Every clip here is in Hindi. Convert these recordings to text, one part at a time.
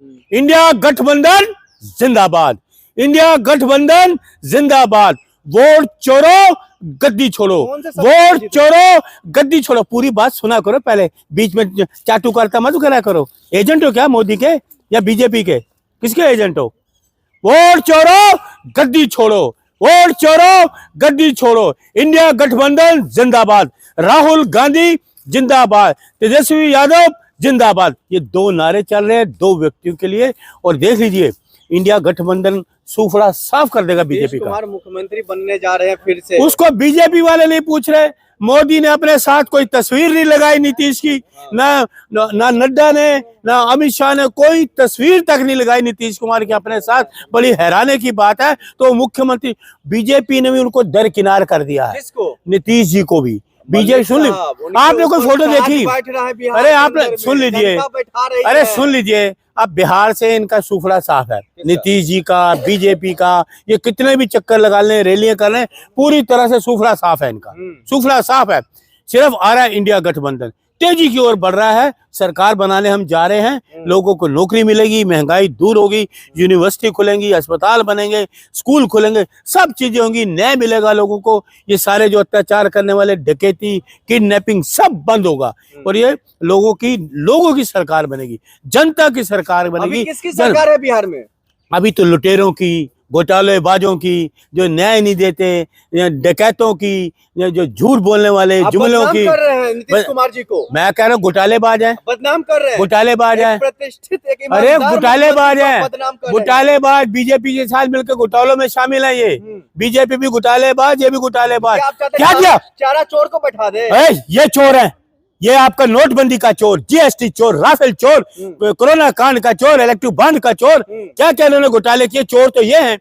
इंडिया गठबंधन जिंदाबाद, इंडिया गठबंधन जिंदाबाद। वोट चोरो गद्दी छोड़ो, वोट चोरो गद्दी छोड़ो। पूरी बात सुना करो, पहले बीच में चाटू करता मत करा करो। एजेंट हो क्या मोदी के या बीजेपी के? किसके एजेंट हो? वोट चोरो गद्दी छोड़ो, वोट चोरो गद्दी छोड़ो। इंडिया गठबंधन जिंदाबाद, राहुल गांधी जिंदाबाद, तेजस्वी यादव जिंदाबाद। ये दो नारे चल रहे हैं दो व्यक्तियों के लिए। और देख लीजिए, इंडिया गठबंधन सूफड़ा साफ कर देगा बीजेपी का। मुख्यमंत्री बनने जा रहे हैं फिर से। उसको बीजेपी वाले नहीं पूछ रहे। मोदी ने अपने साथ कोई तस्वीर नहीं लगाई नीतीश की, ना नड्डा ने, ना अमित शाह ने कोई तस्वीर तक नहीं लगाई नीतीश कुमार की अपने साथ। बड़ी हैरानी की बात है। तो मुख्यमंत्री बीजेपी ने भी उनको दरकिनार कर दिया है। नीतीश जी को भी बीजेपी। सुन ली आपने कोई फोटो देखी? अरे आपने सुन लीजिए, अरे सुन लीजिए, अब बिहार से इनका सूफड़ा साफ है। नीतीश जी का, बीजेपी का, ये कितने भी चक्कर लगा लें, रैलियां कर लें, पूरी तरह से सूफड़ा साफ है इनका। सूफड़ा साफ है। सिर्फ आ रहा है इंडिया गठबंधन तेजी की ओर बढ़ रहा है। सरकार बनाने हम जा रहे हैं, लोगों को नौकरी मिलेगी, महंगाई दूर होगी, यूनिवर्सिटी खुलेंगी, अस्पताल बनेंगे, स्कूल खुलेंगे, सब चीजें होंगी, न्याय मिलेगा लोगों को। ये सारे जो अत्याचार करने वाले, डकैती, किडनैपिंग, सब बंद होगा। और ये लोगों की सरकार बनेगी, जनता की सरकार बनेगी। किसकी सरकार है बिहार में? अभी तो लुटेरों की, घोटालेबाजों की, जो न्याय नहीं देते, डकैतों की, जो झूठ बोलने वाले, जुमलों की। कर रहे हैं नीतीश कुमार जी को। मैं कह रहा हूँ घोटालेबाज है, बदनाम कर रहे हैं, घोटालेबाज है, प्रतिष्ठित अरे घोटालेबाज है, घोटालेबाज। बीजेपी के साथ मिलकर घोटालों में शामिल है ये। बीजेपी भी घोटालेबाज, ये भी घोटालेबाज। क्या दिया? चारा चोर को बैठा दे। ये चोर है, ये आपका नोटबंदी का चोर, जीएसटी चोर, राफेल चोर, कोरोना कांड का चोर, इलेक्ट्रिक बंद का चोर। क्या क्या इन्होंने घोटाले किए? चोर तो ये हैं।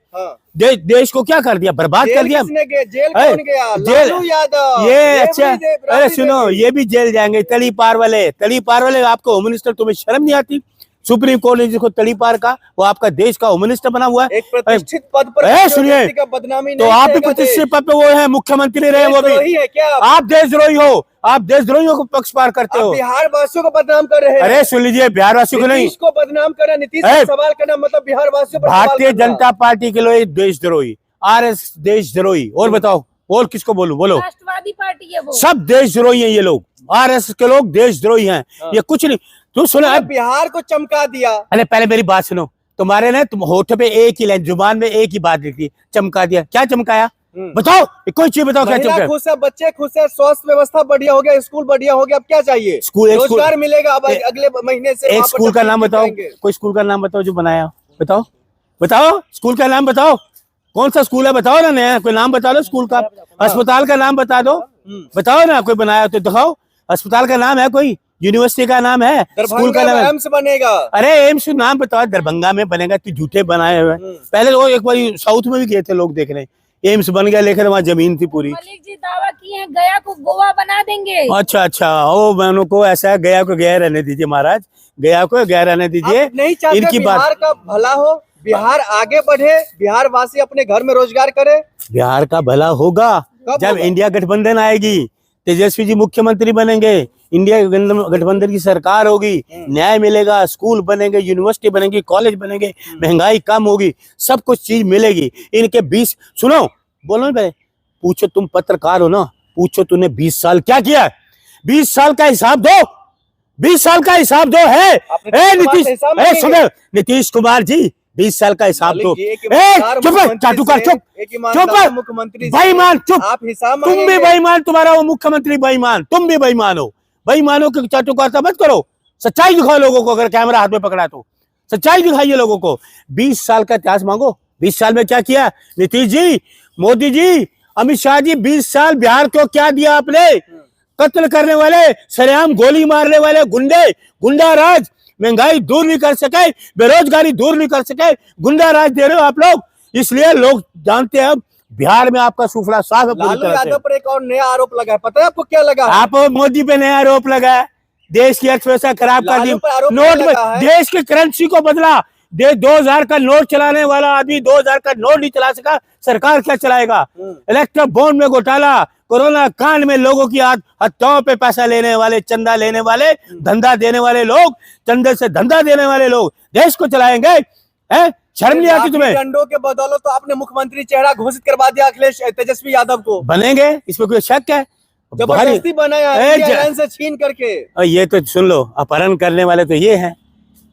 देश को क्या कर दिया? बर्बाद कर दिया। जेल कौन गया? लालू यादव। ये अच्छा, अरे सुनो, ये भी जेल जाएंगे। तली पार वाले, आपको होम मिनिस्टर, तुम्हें शर्म नहीं आती? सुप्रीम कोर्ट ने जिसको तली पार का, वो आपका देश का होम मिनिस्टर बना हुआ है। एक प्रतिष्ठित पद पर सुनिए, तो आप भी प्रतिष्ठित पद पे वो है, मुख्यमंत्री रहे वो भी। आप देशद्रोही हो, आप देशद्रोहियों को पक्ष पार करते हो। बिहार वासियों को बदनाम कर रहे हैं। अरे सुन लीजिए, बिहार वासियों को नहीं, को बदनाम कर रहे हैं। नीतीश को सवाल करना मतलब बिहार वासियों पर भारतीय जनता पार्टी के लोग देशद्रोही, आरएस देशद्रोही। और बताओ, और किसको बोलूं? बोलो। राष्ट्रवादी पार्टी है वो। सब देशद्रोही हैं ये लोग, आरएस के लोग देशद्रोही हैं। ये कुछ नहीं। तू सुनो, बिहार को चमका दिया। अरे पहले मेरी बात सुनो। तुम्हारे ना, तुम होठ पे एक ही लाइन, जुबान में एक ही बात लिखती, चमका दिया। क्या चमकाया? बताओ, कोई चीज बताओ। क्या चमकाया? खुश है, बच्चे खुश है, स्वास्थ्य व्यवस्था बढ़िया हो गया, स्कूल बढ़िया हो गया। अब क्या चाहिए? रोजगार मिलेगा अब अगले महीने से। एक स्कूल का नाम बताओ, कोई स्कूल का नाम बताओ जो बनाया। बताओ, बताओ स्कूल का नाम बताओ। कौन सा स्कूल है? बताओ ना, नया कोई नाम बता दो स्कूल का। अस्पताल का नाम बता दो, बताओ ना, कोई बनाया तो दिखाओ। अस्पताल का नाम है, कोई यूनिवर्सिटी का नाम है, स्कूल का नाम है? एम्स बनेगा। अरे एम्स नाम बताओ। दरभंगा में बनेगा, तू झूठे बनाए हुए। पहले वो एक बार साउथ में भी गए थे लोग देखने, एम्स बन गया, लेकिन वहाँ जमीन थी पूरी। मलिक जी दावा किए हैं गया को गोवा बना देंगे। अच्छा, ओ बहनों को ऐसा है, गया को गया रहने दीजिए महाराज, गया को गया रहने दीजिए। नहीं चाहते इनकी बिहार बात का भला हो, बिहार आगे बढ़े, बिहार वासी अपने घर में रोजगार करे। बिहार का भला होगा जब इंडिया गठबंधन आएगी, तेजस्वी जी मुख्यमंत्री बनेंगे, इंडिया गठबंधन की सरकार होगी, न्याय मिलेगा, स्कूल बनेंगे, यूनिवर्सिटी बनेगी, कॉलेज बनेंगे, महंगाई कम होगी, सब कुछ चीज मिलेगी। इनके 20 सुनो, बोलो भाई, पूछो, तुम पत्रकार हो ना, पूछो तूने 20 साल क्या किया? 20 साल का हिसाब दो, 20 साल का हिसाब दो है। सुनो नीतीश कुमार जी, 20 साल का हिसाब दो। चुप चाटू कर, चुप मुख्यमंत्री बेईमान, चुप। आप हिसाब तुम भी बेईमान, तुम्हारा वो मुख्यमंत्री बेईमान, तुम भी बेईमान हो। बेईमानों के चाटू करता मत करो, सच्चाई दिखाओ लोगों को। अगर कैमरा हाथ में पकड़ा तो सच्चाई दिखाइए लोगों को। 20 साल का इतिहास मांगो, 20 साल में क्या किया नीतीश जी, मोदी जी, अमित शाह जी? 20 साल बिहार को क्या दिया आपने? कत्ल करने वाले, सरेआम गोली मारने वाले गुंडे, गुंडा राज, महंगाई दूर नहीं कर सके, बेरोजगारी दूर नहीं कर सके, गुंडा राज दे रहे हो आप लोग। इसलिए लोग जानते हैं अब बिहार में आपका सूफड़ा साफ है। लालू यादव पर एक और नया आरोप लगा है, पता है आपको क्या लगा? आप मोदी पे नया आरोप लगा है, देश की अर्थव्यवस्था खराब कर दी, नोट में देश की करेंसी को बदला, दे 2000 का नोट चलाने वाला आदमी 2000 का नोट नहीं चला सका, सरकार क्या चलाएगा। इलेक्ट्रल बॉन्ड में घोटाला, कोरोना कांड में लोगों की हत्याओं पे पैसा लेने वाले, चंदा लेने वाले, धंधा देने वाले लोग, चंदे से धंधा देने वाले लोग देश को चलाएंगे। हैं? शर्म नहीं आती तुम्हें? डंडों के बदौलत तो आपने मुख्यमंत्री चेहरा घोषित करवा दिया अखिलेश तेजस्वी यादव को। बनेंगे, इसमें कोई शक है? जबरदस्ती बनाया है, इंडिया से छीन करके। ये तो सुन लो, अपहरण करने वाले तो ये हैं।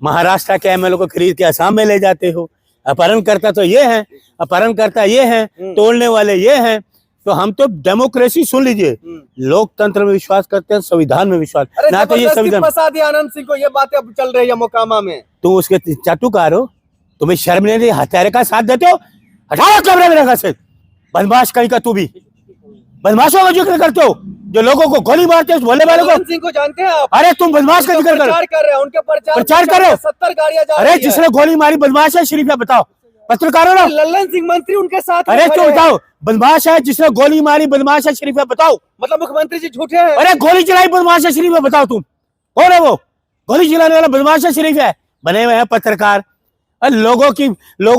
महाराष्ट्र के एमएलए को खरीद के असम में ले जाते हो। अपहरण करता तो ये है, अपहरण करता ये है, तोड़ने वाले ये हैं। तो हम तो डेमोक्रेसी, सुन लीजिए, लोकतंत्र में विश्वास करते हैं, संविधान में विश्वास ना। तो ये संविधान फंसा दिया आनंद सिंह को, ये बातें अब चल रही है मोकामा में। तो उसके चाटुकार हो, तुम्हें शर्म नहीं, हत्यारे का साथ देते हो। हटाओ कैमरे में रखा से, बदमाश कहीं का। तू भी बदमाशों का जिक्र करते हो, जो लोगों को गोली मारते हो, बोलने वाले को। सिंह को जानते हैं आप? अरे तुम बदमाश का जिक्र प्रचार कर रहे हैं, उनके प्रचार करो। 70 गाड़ियां जा अरे रही जिसने गोली मारी बदमाश है, शरीफ है? बताओ, पत्रकार हो ना? लल्लन सिंह मंत्री उनके साथ। अरे क्यों बताओ, बदमाश है जिसने गोली मारी, बदमाश है, शरीफ है? बताओ। मतलब मुख्यमंत्री जी झूठे हैं? अरे गोली चलाई, बदमाश है, शरीफ है? बताओ तुम कौन है वो? गोली चलाने वाला बदमाश है, शरीफ है? बने हुए हैं पत्रकार। अरे लोगों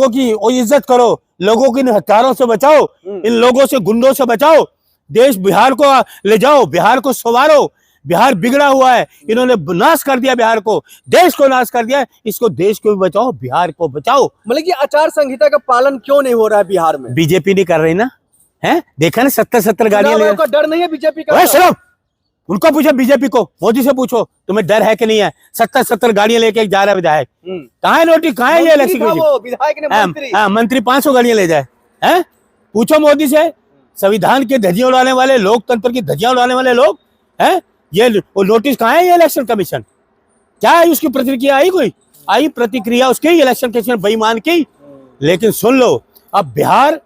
की इज्जत करो, लोगों की हथियारों से बचाओ, इन लोगों से, गुंडों से बचाओ। देश बिहार को ले जाओ, बिहार को संवारो। बिहार बिगड़ा हुआ है, इन्होंने नाश कर दिया बिहार को, देश को नाश कर दिया। इसको, देश को भी बचाओ, बिहार को बचाओ। मतलब कि आचार संहिता का पालन क्यों नहीं हो रहा है बिहार में? बीजेपी नहीं कर रही ना, है? देखा ना, 70 गाड़ियां ले। का डर नहीं है बीजेपी का? सुनो, उनको पूछो, बीजेपी को, मोदी से पूछो, तुम्हें डर है कि नहीं है? 70 गाड़ियां लेके जा रहा है विधायक। कहाँ है नोटिस, कहाँ है ये इलेक्शन? विधायक ने मंत्री 500 गाड़ियां ले जाए, है? पूछो मोदी से। संविधान की धज्जियां उड़ाने वाले, लोकतंत्र की धज्जियां उड़ाने वाले लोग, हैं? ये नोटिस कहाँ है? ये इलेक्शन कमीशन क्या है? उसकी प्रतिक्रिया आई? कोई आई प्रतिक्रिया उसकी? इलेक्शन कमीशन बेईमान की। लेकिन सुन लो, अब बिहार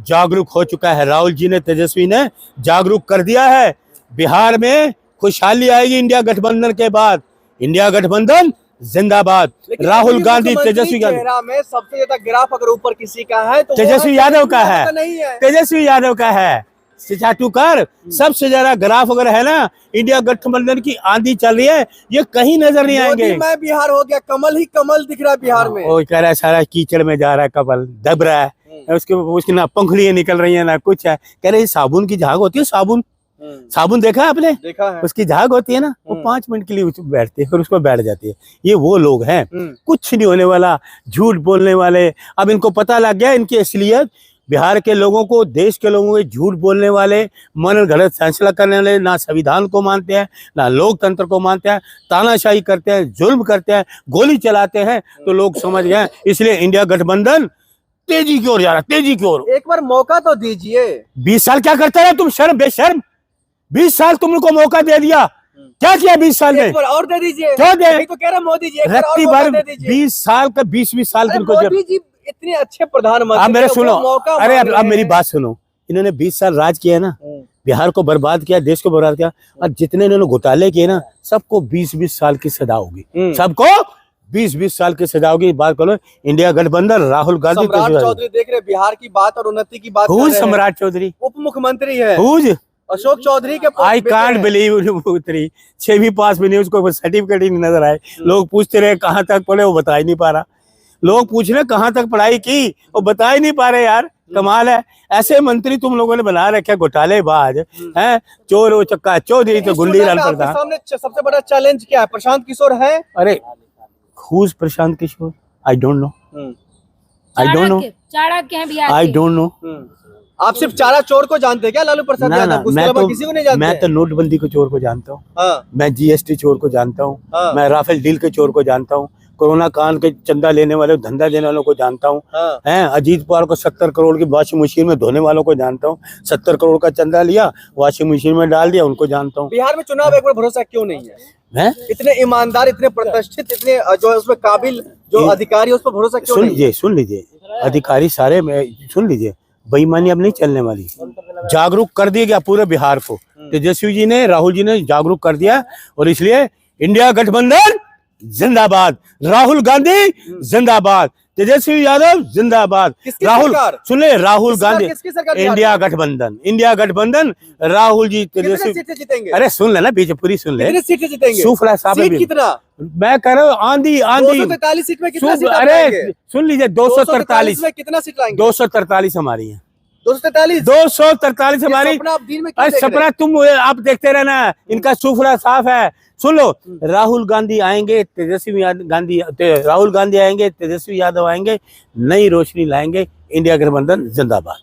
जागरूक हो चुका है। राहुल जी ने, तेजस्वी ने जागरूक कर दिया है। बिहार में खुशहाली आएगी इंडिया गठबंधन के बाद। इंडिया गठबंधन जिंदाबाद। राहुल गांधी, तेजस्वी चेहरा में सबसे ज्यादा ग्राफ अगर ऊपर किसी का है तो तेजस्वी यादव का है। नहीं है, तेजस्वी यादव का है। चाटुकार, सबसे ज्यादा ग्राफ अगर है ना, इंडिया गठबंधन की आंधी चल रही है, ये कहीं नजर नहीं आएंगे। मैं बिहार हो गया, कमल ही कमल दिख रहा है बिहार में। वो कह रहा है सारा कीचड़ में जा रहा है, कमल दब रहा है, उसकी ना पंखुड़ियां निकल रही है ना कुछ है। कह रहे साबुन की झाग होती है, साबुन देखा है आपने? देखा है। उसकी झाग होती है ना, वो 5 मिनट के लिए बैठती है, फिर उसको बैठ जाती है। ये वो लोग हैं, कुछ नहीं होने वाला, झूठ बोलने वाले। अब इनको पता लग गया इनकी असलियत। बिहार के लोगों को, देश के लोगों को झूठ बोलने वाले, मन गलत फैसला करने वाले, ना संविधान को मानते हैं, ना लोकतंत्र को मानते हैं, तानाशाही करते हैं, जुल्म करते हैं, गोली चलाते हैं। तो लोग समझ गए, इसलिए इंडिया गठबंधन तेजी की ओर जा रहा है, तेजी की ओर। एक बार मौका तो दीजिए। 20 साल क्या करते रहे तुम? शर्म बेशर्म, 20 साल तुमको मौका दे दिया, क्या किया 20 साल में? एक बार और दे दीजिए। क्यों दे? तो कह रहा मोदी जी, रत्ती भर 20 साल का, 20 साल तुमको। मोदी जी इतने अच्छे प्रधानमंत्री, अब मेरे सुनो, अरे अब मेरी बात सुनो। इन्होंने 20 साल राज किया ना, बिहार को बर्बाद किया, देश को बर्बाद किया। और जितने इन्होंने घोटाले किए ना, सबको 20-20 साल की सजा होगी, सबको 20-20 साल की सजा होगी। बात करो, इंडिया गठबंधन, राहुल गांधी, सम्राट चौधरी देख रहे बिहार की बात और उन्नति की बात। सम्राट चौधरी उप मुख्यमंत्री है, अशोक चौधरी के। आई कांट बिलीव 6वीं पास में नहीं, उसको सर्टिफिकेट ही नहीं नजर आए। लोग पूछते रहे कहाँ तक पढ़े, वो बता ही नहीं पा रहा। लोग पूछ रहे कहाँ तक पढ़ाई की, वो बता ही नहीं पा रहे। यार कमाल है, ऐसे मंत्री तुम लोगों ने बना रखे, घोटालेबाज हैं, चोर वो चक्का चौधरी तो गुंडी रान करता। सामने सबसे बड़ा चैलेंज क्या है? प्रशांत किशोर है। अरे who's Prashant Kishor? I don't know. Chanakya हैं बिहार I के। don't know. आप सिर्फ चारा चोर को जानते हैं क्या? लालू प्रसाद यादव, उसके अलावा किसी को नहीं जानते? मैं तो नोटबंदी के चोर को जानता हूँ, मैं जीएसटी चोर को जानता हूँ, मैं राफेल डील के चोर को जानता हूँ, कोरोना कांड के चंदा लेने वाले, धंधा देने वालों को जानता हूँ, हैं अजीत पवार को 70 करोड़ की वॉशिंग मशीन में धोने वालों को जानता हूँ। 70 करोड़ का चंदा लिया, वॉशिंग मशीन में डाल दिया, उनको जानता हूँ। बिहार में चुनाव एक बार भरोसा क्यों नहीं है? इतने ईमानदार, इतने प्रतिष्ठित, इतने जो उसमें काबिल जो अधिकारी, उस पर भरोसा क्यों नहीं? सुन लीजिए, अधिकारी सारे सुन लीजिए, बेईमानी अब नहीं चलने वाली। जागरूक कर दिया गया पूरे बिहार को, तेजस्वी जी ने, राहुल जी ने जागरूक कर दिया। और इसलिए इंडिया गठबंधन जिंदाबाद, राहुल गांधी जिंदाबाद, तेजस्वी यादव जिंदाबाद। राहुल सुन ले, राहुल गांधी, इंडिया गठबंधन, इंडिया गठबंधन, राहुल जी, तेजस्वी। जीतेंगे? अरे सुन लेना, बीजेपी पूरी सुन ले। सीटें जीतेंगे? सूफला साहब कितना? मैं कह रहा हूँ आंधी आंधी 243 सीट में कितना सीट आप अरे लाएंगे? सुन लीजिए 243 में कितना सीट लाएंगे? 243 हमारी है 243 243 हमारी। सपना आप दिन में क्यों अरे देख रहे सपना हैं? तुम आप देखते रहना, इनका सुफला साफ है। सुन लो, राहुल गांधी आएंगे, राहुल गांधी आएंगे, तेजस्वी यादव आएंगे, नई रोशनी लाएंगे, इंडिया गठबंधन जिंदाबाद।